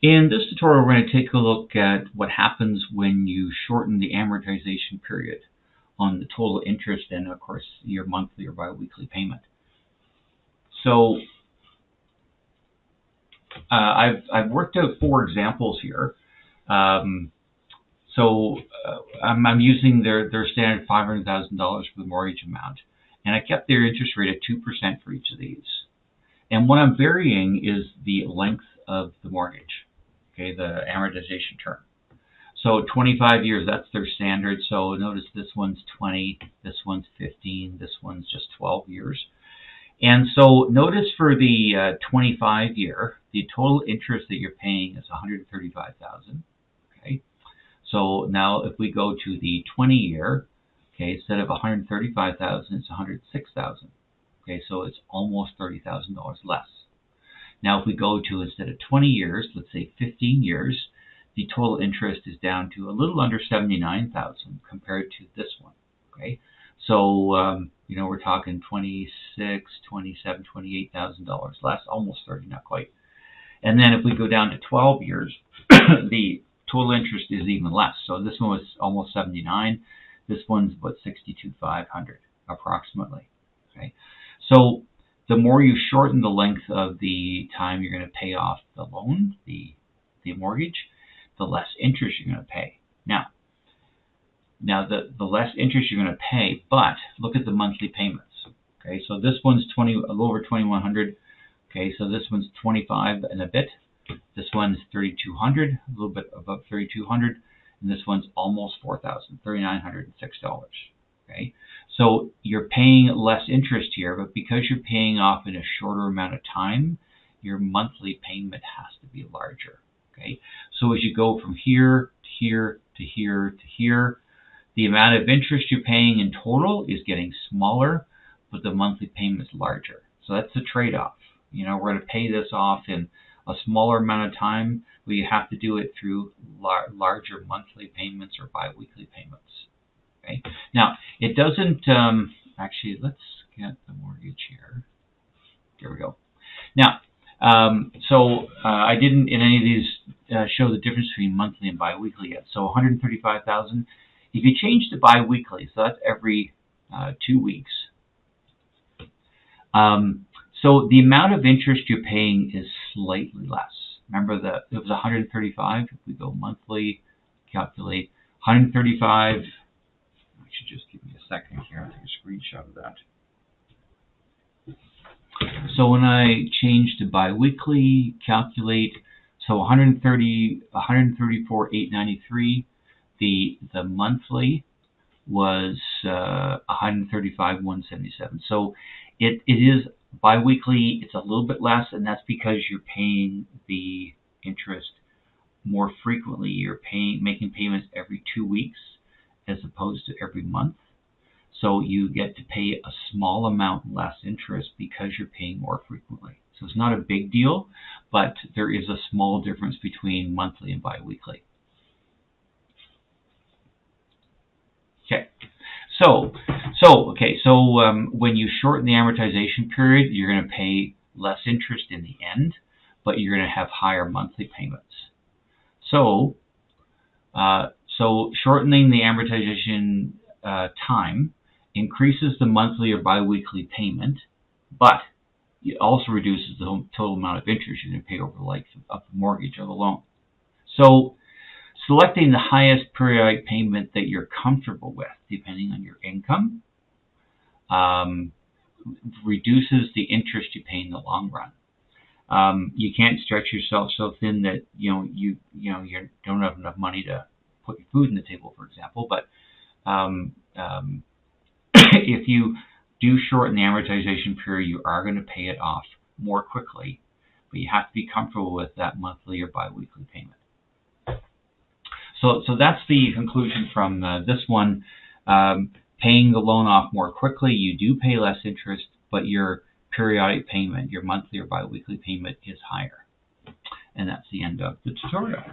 In this tutorial, we're going to take a look at what happens when you shorten the amortization period on the total interest and, of course, your monthly or biweekly payment. So I've worked out 4 examples here. I'm using their standard $500,000 for the mortgage amount, and I kept their interest rate at 2% for each of these. And what I'm varying is the length of the mortgage, okay, the amortization term. So 25 years, that's their standard. So notice this one's 20, this one's 15, this one's just 12 years. And so notice for the 25 year, the total interest that you're paying is $135,000. Okay. So now if we go to the 20 year, okay, instead of $135,000, it's $106,000. Okay, so it's almost $30,000 less. Now if we go to, instead of 20 years, let's say 15 years, the total interest is down to a little under $79,000 compared to this one. Okay, so we're talking $26,000, $27,000, $28,000 less, almost 30, not quite. And then if we go down to 12 years, the total interest is even less. So this one was almost 79. This one's about 62,500 approximately. Okay, so the more you shorten the length of the time you're going to pay off the loan, the mortgage, the less interest you're going to pay. Now the less interest you're going to pay, but look at the monthly payments. Okay, so this one's a little over 2,100. Okay, so this one's 25 and a bit. This one's 3,200, a little bit above 3,200, and this one's almost 4,000, $3,906. Okay, so you're paying less interest here, but because you're paying off in a shorter amount of time, your monthly payment has to be larger. Okay, so as you go from here to here to here to here, the amount of interest you're paying in total is getting smaller, but the monthly payment is larger. So that's the trade-off. We're going to pay this off in a smaller amount of time, but you have to do it through larger monthly payments or biweekly payments. Okay. Now, it doesn't, actually, let's get the mortgage here. There we go. Now, I didn't in any of these show the difference between monthly and biweekly yet. So 135,000. If you change to biweekly, so that's every 2 weeks. So the amount of interest you're paying is slightly less. Remember that it was 135. If we go monthly, calculate 135. Actually, just give me a second here. I'll take a screenshot of that. So when I change to biweekly, calculate, so 134,893. The monthly was 135,177. So it is biweekly. It's a little bit less, and that's because you're paying the interest more frequently. You're making payments every 2 weeks as opposed to every month. So you get to pay a small amount less interest because you're paying more frequently. So it's not a big deal, but there is a small difference between monthly and biweekly. Okay, so when you shorten the amortization period, you're going to pay less interest in the end, but you're going to have higher monthly payments. So shortening the amortization time increases the monthly or biweekly payment, but it also reduces the total amount of interest you're going to pay over the life of the mortgage or the loan. So selecting the highest periodic payment that you're comfortable with, depending on your income, reduces the interest you pay in the long run. You can't stretch yourself so thin that you don't have enough money to put your food on the table, for example. But if you do shorten the amortization period, you are going to pay it off more quickly, but you have to be comfortable with that monthly or biweekly payment. So that's the conclusion from this one. Paying the loan off more quickly, you do pay less interest, but your periodic payment, your monthly or biweekly payment, is higher. And that's the end of the tutorial.